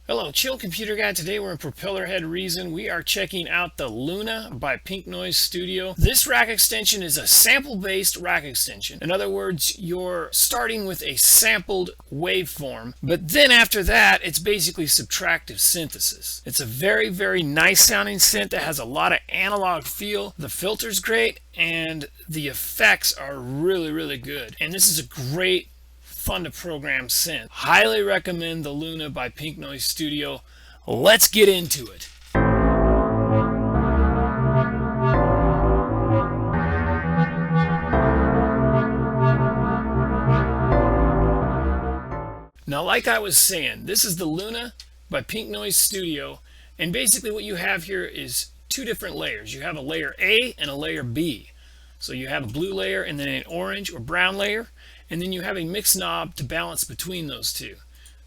Hello, Chill Computer Guy. Today we're in Propellerhead Reason. We are checking out the Luna by Pink Noise Studio. This rack extension is a sample-based rack extension. In other words, you're starting with a sampled waveform, but then after that, it's basically subtractive synthesis. It's a very, very nice sounding synth that has a lot of analog feel. The filter's great, and the effects are really, really good. And this is a great fun to program synth. Highly recommend the Luna by Pink Noise Studio. Let's get into it. Now, like I was saying, this is the Luna by Pink Noise Studio, and basically what you have here is two different layers. You have a layer A and a layer B. So you have a blue layer and then an orange or brown layer, and then you have a mix knob to balance between those two.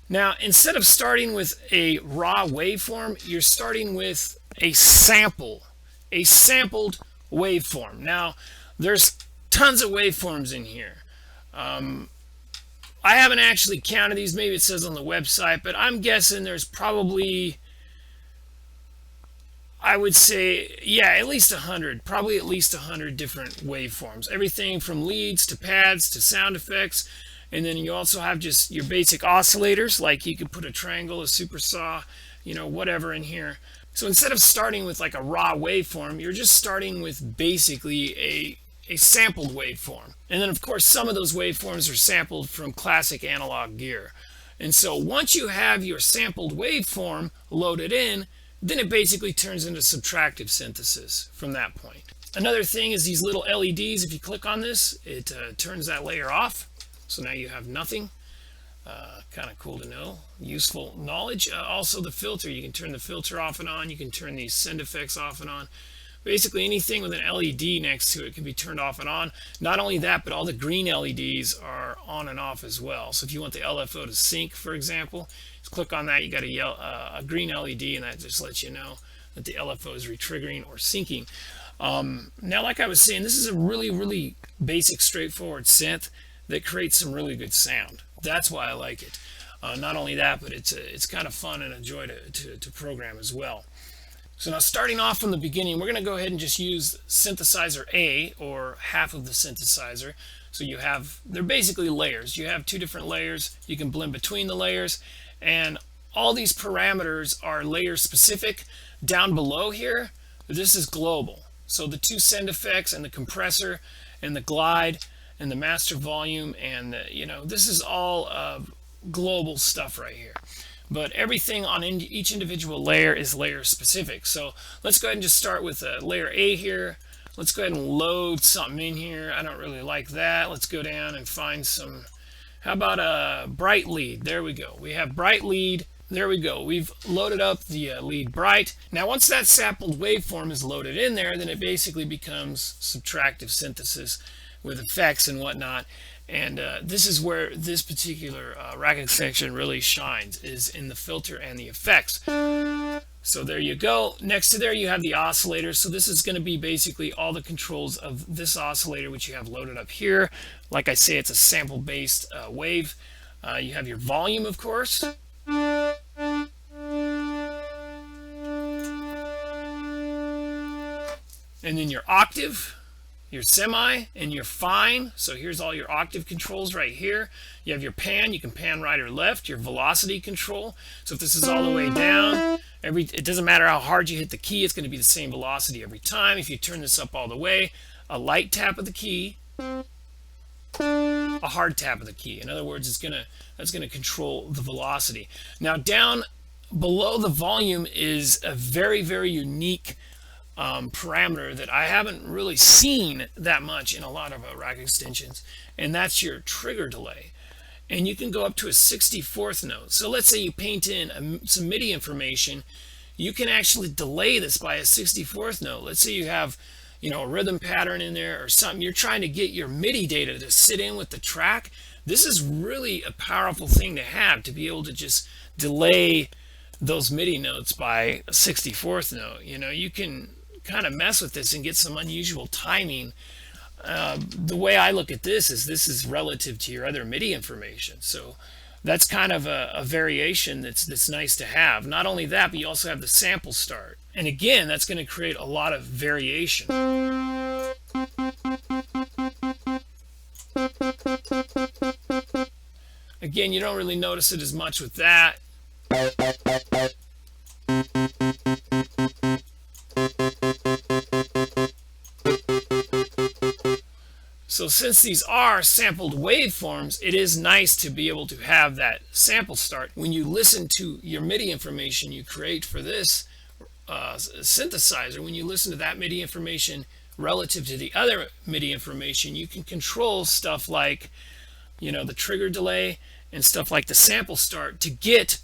Now, instead of starting with a raw waveform, you're starting with a sampled waveform. Now, there's tons of waveforms in here. I haven't actually counted these. Maybe it says on the website, but I'm guessing there's probably, I would say, yeah, at least 100, probably at least 100 different waveforms. Everything from leads to pads to sound effects. And then you also have just your basic oscillators, like you could put a triangle, a supersaw, you know, whatever in here. So instead of starting with like a raw waveform, you're just starting with basically a sampled waveform. And then of course some of those waveforms are sampled from classic analog gear. And so once you have your sampled waveform loaded in, then it basically turns into subtractive synthesis from that point. Another thing is these little LEDs. If you click on this, it turns that layer off. So now you have nothing. Kind of cool to know. Useful knowledge. Also the filter. You can turn the filter off and on. You can turn these send effects off and on. Basically anything with an LED next to it can be turned off and on. Not only that, but all the green LEDs are on and off as well. So if you want the LFO to sync, for example, just click on that. You got a green LED, and that just lets you know that the LFO is retriggering or syncing. Now, like I was saying, this is a really, really basic, straightforward synth that creates some really good sound. That's why I like it. Not only that, but it's kind of fun and a joy to program as well. So now starting off from the beginning, we're going to go ahead and just use synthesizer A, or half of the synthesizer. So you have, they're basically layers. You have two different layers. You can blend between the layers, and all these parameters are layer specific. Down below here, this is global. So the two send effects and the compressor and the glide and the master volume, and this is all global stuff right here. But everything on each individual layer is layer specific. So let's go ahead and just start with layer A here. Let's go ahead and load something in here. I don't really like that. Let's go down and find some, how about a bright lead? There we go. We have bright lead. There we go. We've loaded up the lead bright. Now once that sampled waveform is loaded in there, then it basically becomes subtractive synthesis with effects and whatnot. And this is where this particular rack extension really shines, is in the filter and the effects. So there you go. Next to there you have the oscillator. So this is going to be basically all the controls of this oscillator, which you have loaded up here. Like I say, it's a sample-based wave. You have your volume, of course. And then your octave, your semi, and your fine. So here's all your octave controls right here. You have your pan. You can pan right or left. Your velocity control. So if this is all the way down, it doesn't matter how hard you hit the key, it's going to be the same velocity every time. If you turn this up all the way, a light tap of the key, a hard tap of the key. In other words, that's gonna control the velocity. Now down below the volume is a very, very unique parameter that I haven't really seen that much in a lot of rack extensions, and that's your trigger delay. And you can go up to a 64th note. So let's say you paint in some MIDI information, you can actually delay this by a 64th note. Let's say you have a rhythm pattern in there or something. You're trying to get your MIDI data to sit in with the track. This is really a powerful thing to have, to be able to just delay those MIDI notes by a 64th note. You can kind of mess with this and get some unusual timing. The way I look at this is relative to your other MIDI information. So that's kind of a variation that's nice to have. Not only that, but you also have the sample start. And again, that's going to create a lot of variation. Again, you don't really notice it as much with that. So since these are sampled waveforms, it is nice to be able to have that sample start. When you listen to your MIDI information you create for this synthesizer, when you listen to that MIDI information relative to the other MIDI information, you can control stuff like, the trigger delay and stuff like the sample start to get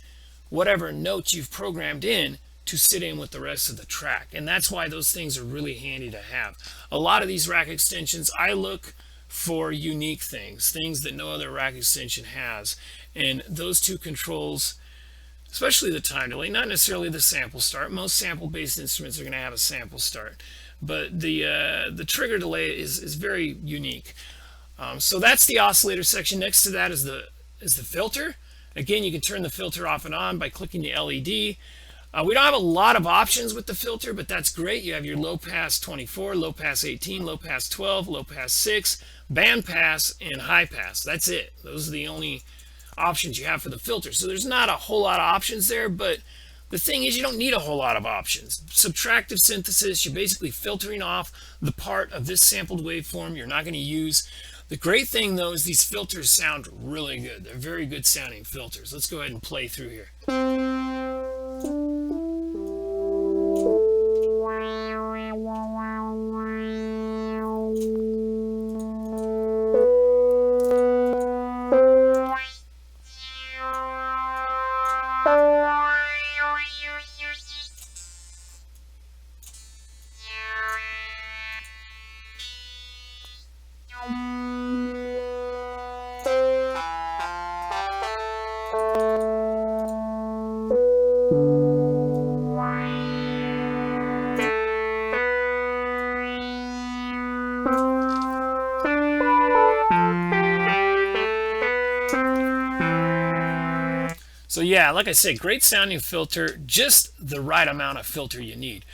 whatever notes you've programmed in to sit in with the rest of the track. And that's why those things are really handy to have. A lot of these rack extensions, I look for unique things that no other rack extension has. And those two controls, especially the time delay, not necessarily the sample start. Most sample-based instruments are going to have a sample start. But the trigger delay is very unique. So that's the oscillator section. Next to that is the filter. Again, you can turn the filter off and on by clicking the LED. We don't have a lot of options with the filter, but that's great. You have your low pass 24, low pass 18, low pass 12, low pass 6, band pass, and high pass. That's it. Those are the only options you have for the filter. So there's not a whole lot of options there, but the thing is you don't need a whole lot of options. Subtractive synthesis, you're basically filtering off the part of this sampled waveform you're not going to use. The great thing, though, is these filters sound really good. They're very good sounding filters. Let's go ahead and play through here. So yeah, like I said, great sounding filter, just the right amount of filter you need.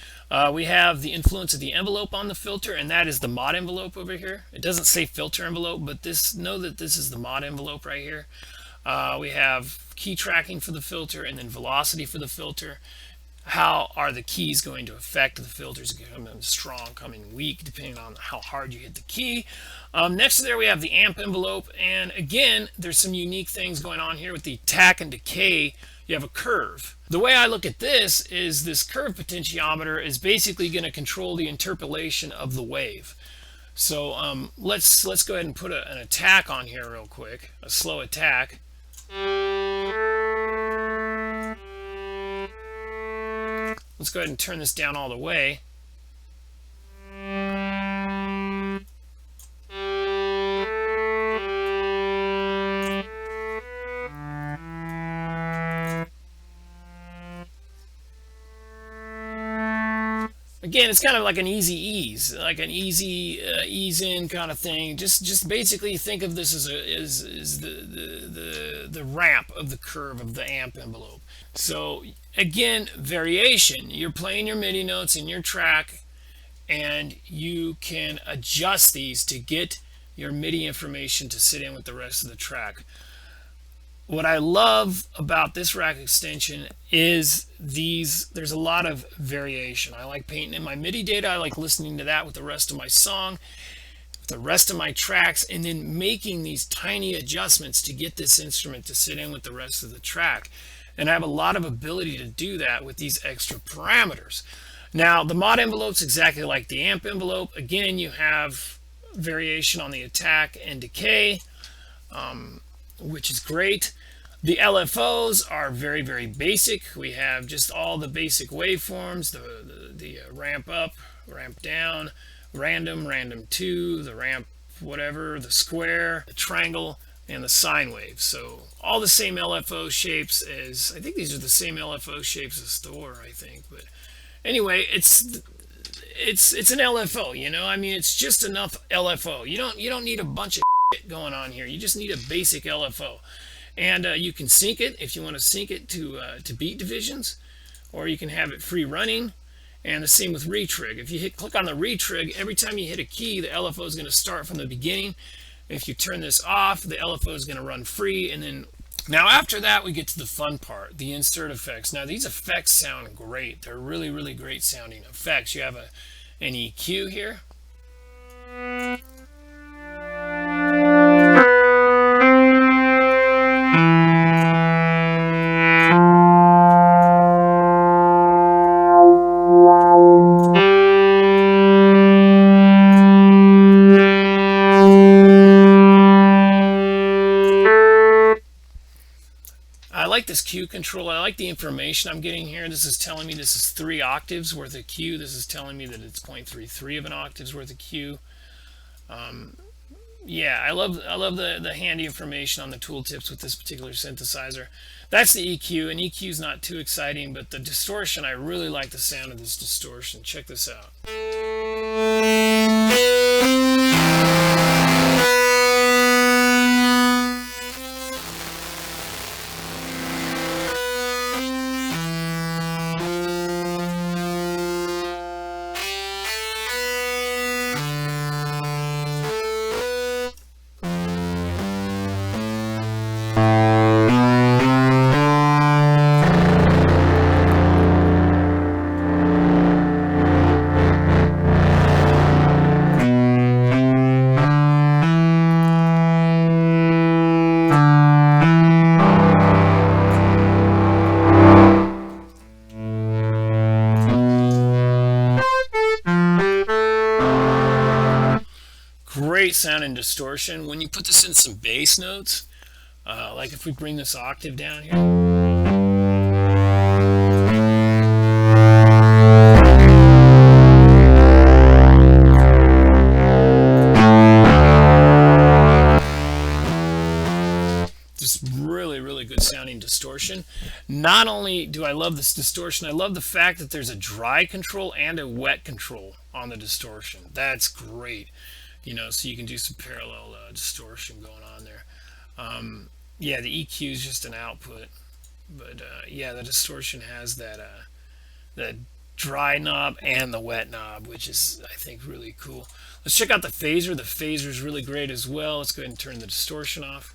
We have the influence of the envelope on the filter, and that is the mod envelope over here. It doesn't say filter envelope, but know that this is the mod envelope right here. We have key tracking for the filter, and then velocity for the filter. How are the keys going to affect the filters? Coming strong, coming weak, depending on how hard you hit the key. Next to there we have the amp envelope, and again there's some unique things going on here with the attack and decay. You have a curve. The way I look at this is this curve potentiometer is basically going to control the interpolation of the wave. So let's go ahead and put an attack on here real quick, a slow attack. Let's go ahead and turn this down all the way. Again, it's kind of like an easy ease, like an easy ease in kind of thing. Just basically think of this as the ramp of the curve of the amp envelope. So again, variation. You're playing your MIDI notes in your track, and you can adjust these to get your MIDI information to sit in with the rest of the track. What I love about this rack extension is there's a lot of variation. I like painting in my MIDI data. I like listening to that with the rest of my song, with the rest of my tracks, and then making these tiny adjustments to get this instrument to sit in with the rest of the track. And I have a lot of ability to do that with these extra parameters. Now, the mod envelope's exactly like the amp envelope. Again, you have variation on the attack and decay, which is great. The LFOs are very, very basic. We have just all the basic waveforms, the ramp up, ramp down, random, random 2, the ramp whatever, the square, the triangle, and the sine wave. So all the same LFO shapes as, I think these are the same LFO shapes as Thor, I think. But anyway, it's an LFO, you know? I mean, it's just enough LFO. You don't need a bunch of shit going on here. You just need a basic LFO. And you can sync it if you want to sync it to beat divisions, or you can have it free running. And the same with retrig. If you click on the retrig, every time you hit a key, the LFO is going to start from the beginning. If you turn this off, the LFO is going to run free. And then now after that, we get to the fun part, the insert effects. Now these effects sound great. They're really, really great sounding effects. You have an EQ here. I like this Q control. I like the information I'm getting here. This is telling me this is 3 octaves worth of Q. This is telling me that it's 0.33 of an octave's worth of Q. Yeah, I love the handy information on the tooltips with this particular synthesizer. That's the EQ, and EQ is not too exciting, but the distortion, I really like the sound of this distortion. Check this out. Great sound and distortion. When you put this in some bass notes, like if we bring this octave down here, just really, really good sounding distortion. Not only do I love this distortion, I love the fact that there's a dry control and a wet control on the distortion. That's great. You know, so you can do some parallel distortion going on there. Yeah, the EQ is just an output, but yeah, the distortion has that that dry knob and the wet knob, which is, I think, really cool. Let's check out the phaser. The phaser is really great as well. Let's go ahead and turn the distortion off.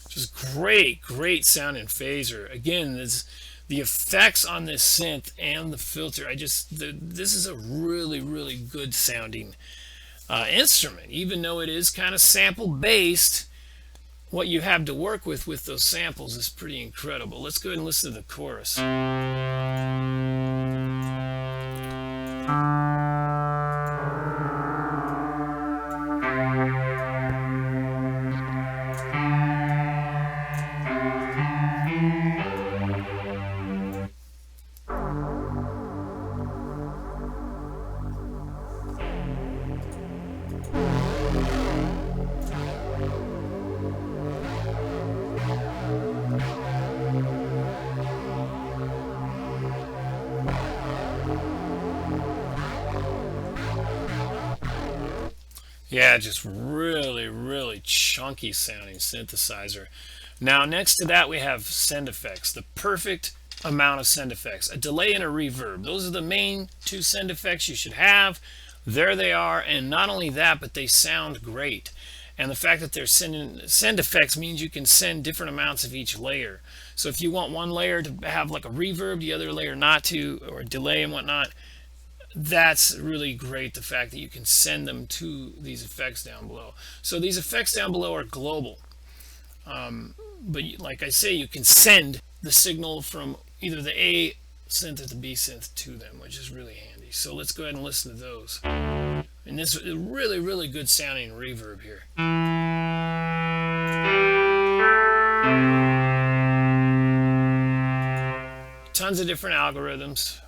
Just great sound in phaser. Again, the effects on this synth and the filter. This is a really good sounding instrument, even though it is kind of sample based. What you have to work with those samples is pretty incredible. Let's go ahead and listen to the chorus. Yeah, just really chunky sounding synthesizer. Now next to that we have send effects, the perfect amount of send effects, a delay and a reverb. Those are the main 2 send effects you should have. There they are, and not only that, but they sound great. And the fact that they're send effects means you can send different amounts of each layer. So if you want one layer to have like a reverb, the other layer not to, or delay and whatnot, that's really great, the fact that you can send them to these effects down below. So these effects down below are global. But like I say, you can send the signal from either the A synth or the B synth to them, which is really handy. So let's go ahead and listen to those. And this is really good sounding reverb here. tons of different algorithms.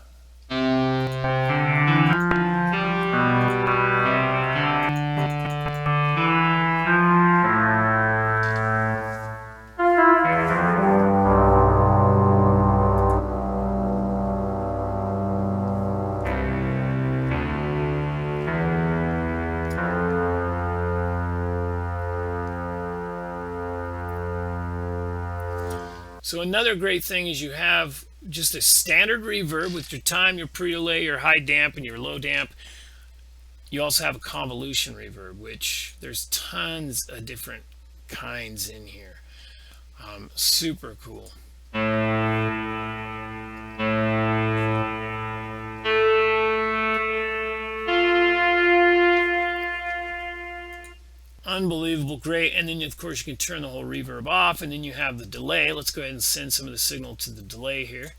So another great thing is you have just a standard reverb with your time, your pre-delay, your high damp, and your low damp. You also have a convolution reverb, which there's tons of different kinds in here. Super cool. Unbelievable, great. And then of course you can turn the whole reverb off, and then you have the delay. Let's go ahead and send some of the signal to the delay here.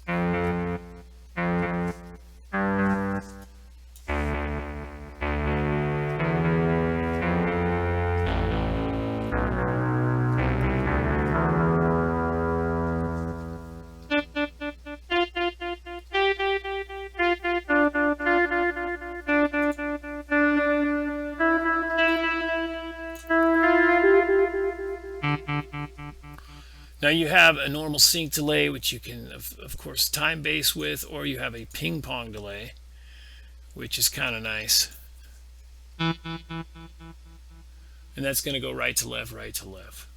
Now you have a normal sync delay, which you can, of course, time base with, or you have a ping pong delay, which is kind of nice. And that's going to go right to left, right to left.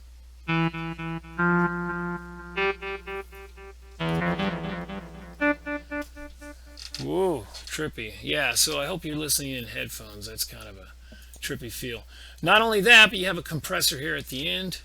Whoa, trippy. Yeah, so I hope you're listening in headphones. That's kind of a trippy feel. Not only that, but you have a compressor here at the end.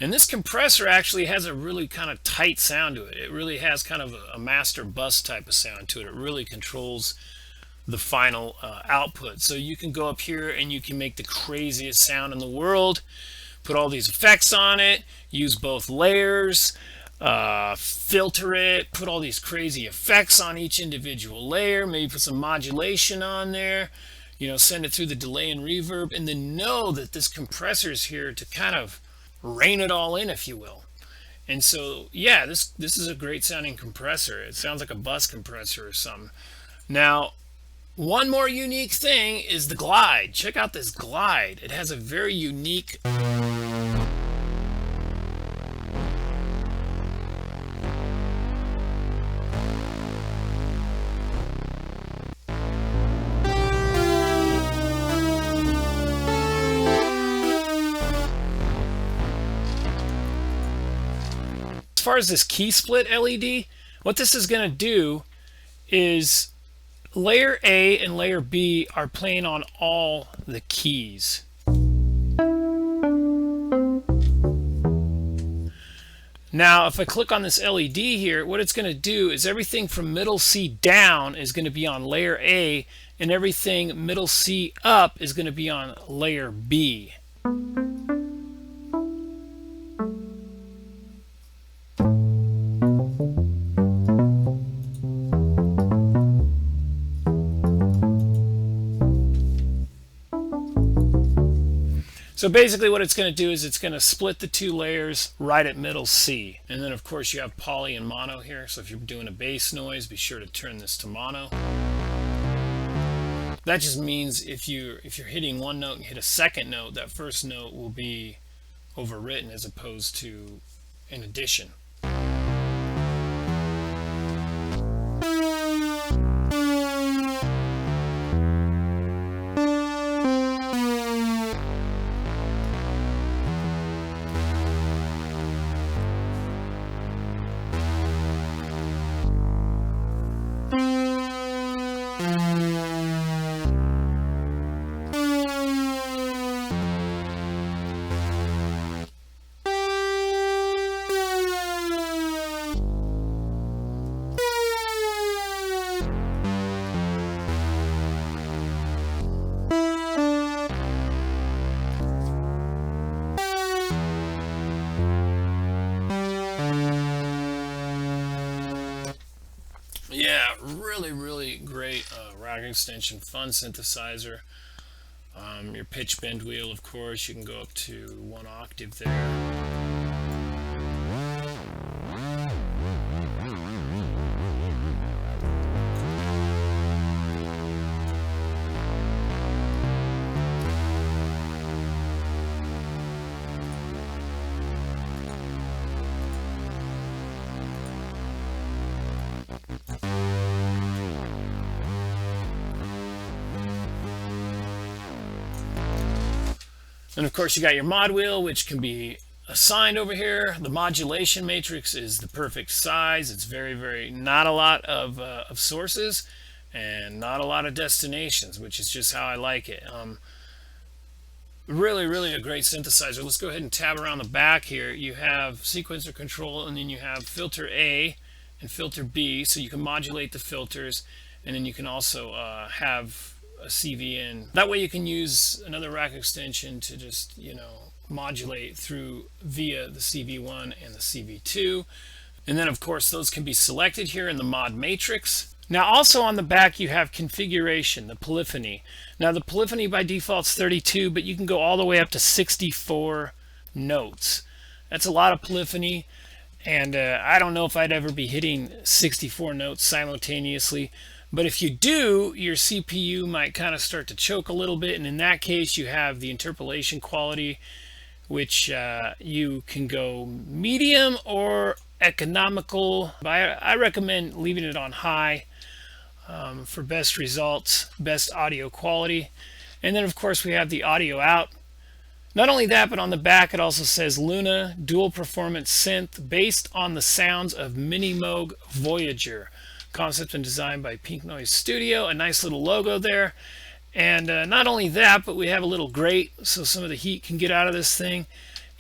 And this compressor actually has a really kind of tight sound to it. It really has kind of a master bus type of sound to it. It really controls the final output. So you can go up here and you can make the craziest sound in the world, put all these effects on it, use both layers, filter it, put all these crazy effects on each individual layer, maybe put some modulation on there, you know, send it through the delay and reverb, and then know that this compressor is here to kind of rein it all in, if you will. And so, yeah, this is a great sounding compressor. It sounds like a bus compressor or something. Now, one more unique thing is the glide. Check out this glide. It has a very unique as far as this key split LED, what this is going to do is layer A and layer B are playing on all the keys. Now, if I click on this LED here, what it's going to do is everything from middle C down is going to be on layer A, and everything middle C up is going to be on layer B. So basically what it's going to do is it's going to split the two layers right at middle C. And then of course you have poly and mono here. So if you're doing a bass noise, be sure to turn this to mono. That just means if you're hitting one note and hit a second note, that first note will be overwritten as opposed to an addition. really great rack extension, fun synthesizer. Your pitch bend wheel, of course, you can go up to 1 octave there. And of course you got your mod wheel, which can be assigned over here. The modulation matrix is the perfect size. It's very not a lot of sources and not a lot of destinations, which is just how I like it. Really a great synthesizer. Let's go ahead and tab around the back here. You have sequencer control, and then you have filter A and filter B, so you can modulate the filters, and then you can also have a CV in. That way you can use another rack extension to just, modulate through via the CV1 and the CV2. And then of course those can be selected here in the mod matrix. Now also on the back you have configuration, the polyphony. Now the polyphony by default is 32, but you can go all the way up to 64 notes. That's a lot of polyphony, and I don't know if I'd ever be hitting 64 notes simultaneously. But if you do, your CPU might kind of start to choke a little bit, and in that case you have the interpolation quality, which you can go medium or economical. I recommend leaving it on high for best results, best audio quality. And then of course we have the audio out. Not only that, but on the back it also says Luna Dual Performance Synth based on the sounds of Minimoog Voyager. Concept and designed by Pink Noise Studio. A nice little logo there. And not only that, but we have a little grate so some of the heat can get out of this thing.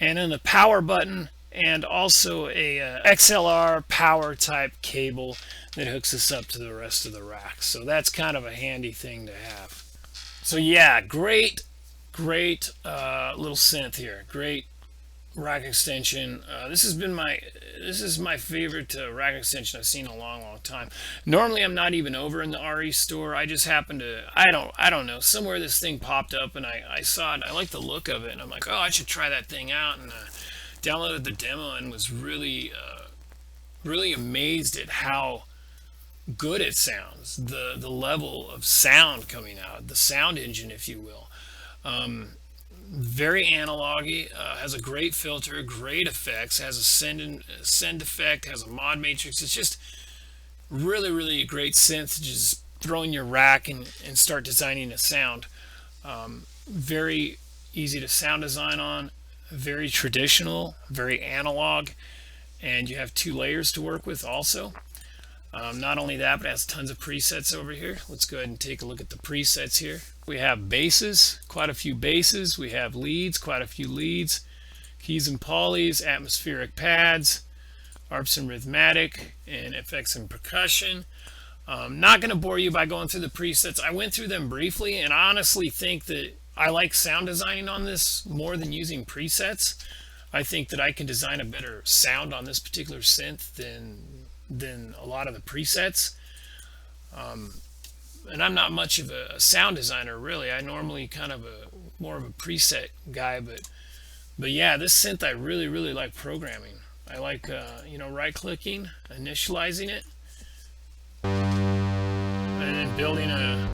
And then the power button, and also a XLR power type cable that hooks us up to the rest of the rack. So that's kind of a handy thing to have. So yeah, great little synth here. Great rack extension. This is my favorite rack extension I've seen in a long time. Normally I'm not even over in the RE store. I just happened to, I don't know, somewhere this thing popped up and I saw it. I like the look of it, and I'm like, oh, I should try that thing out, and downloaded the demo and was really amazed at how good it sounds. The level of sound coming out, the sound engine, if you will. Very analog-y, has a great filter, great effects, has a send effect, has a mod matrix. It's just really a great synth to just throw in your rack and start designing a sound. Very easy to sound design on, very traditional, very analog, and you have 2 layers to work with also. Not only that, but it has tons of presets over here. Let's go ahead and take a look at the presets here. We have basses, quite a few basses. We have leads, quite a few leads. Keys and polys, atmospheric pads, arps and rhythmatic, and effects and percussion. Not going to bore you by going through the presets. I went through them briefly, and I honestly think that I like sound designing on this more than using presets. I think that I can design a better sound on this particular synth than a lot of the presets. And I'm not much of a sound designer, really. I normally kind of more of a preset guy, but yeah, this synth I really like programming. I like right clicking, initializing it, and then building a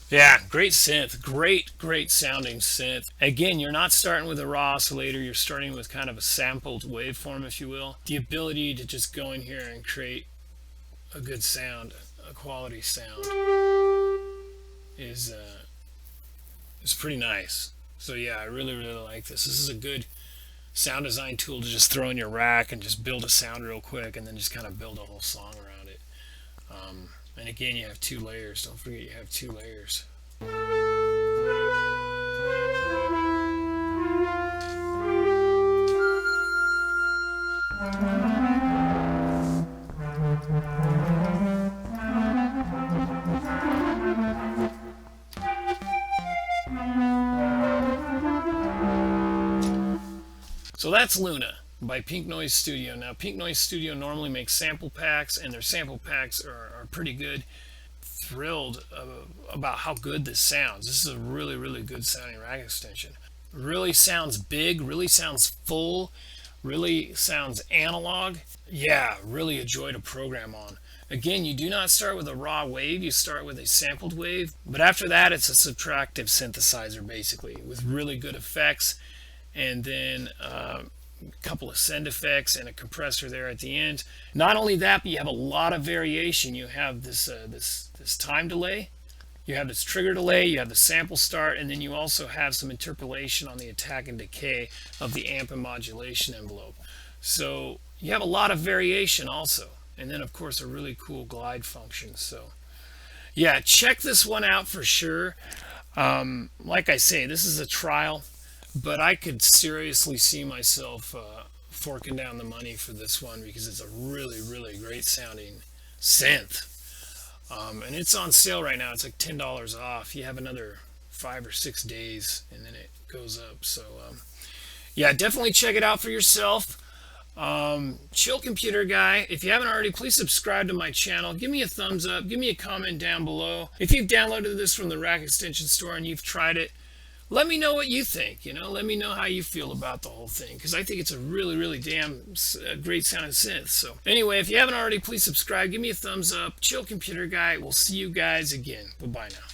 Yeah, great synth. Great sounding synth. Again, you're not starting with a raw oscillator. You're starting with kind of a sampled waveform, if you will. The ability to just go in here and create a good sound, a quality sound, is pretty nice. So yeah, I really like this. This is a good sound design tool to just throw in your rack and just build a sound real quick, and then just kind of build a whole song around it. And again, you have 2 layers. Don't forget you have 2 layers. So that's Luna by Pink Noise Studio. Now, Pink Noise Studio normally makes sample packs, and their sample packs are pretty good. Thrilled about how good this sounds. This is a really good sounding rack extension. Really sounds big, really sounds full, really sounds analog. Yeah, really a joy to program on. Again, you do not start with a raw wave, you start with a sampled wave, but after that it's a subtractive synthesizer basically, with really good effects, and then a couple of send effects and a compressor there at the end. Not only that, but you have a lot of variation. You have this time delay, you have this trigger delay, you have the sample start, and then you also have some interpolation on the attack and decay of the amp and modulation envelope. So you have a lot of variation also, and then of course a really cool glide function. So yeah, check this one out for sure. Like I say, this is a trial, but I could seriously see myself forking down the money for this one, because it's a really great sounding synth. And it's on sale right now. It's like $10 off. You have another 5 or 6 days, and then it goes up. So yeah, definitely check it out for yourself. Chill Computer Guy. If you haven't already, please subscribe to my channel. Give me a thumbs up. Give me a comment down below. If you've downloaded this from the Rack Extension Store and you've tried it, let me know what you think. Let me know how you feel about the whole thing, because I think it's a really damn great sounding synth. So anyway, if you haven't already, please subscribe. Give me a thumbs up. Chill Computer Guy. We'll see you guys again. Bye-bye now.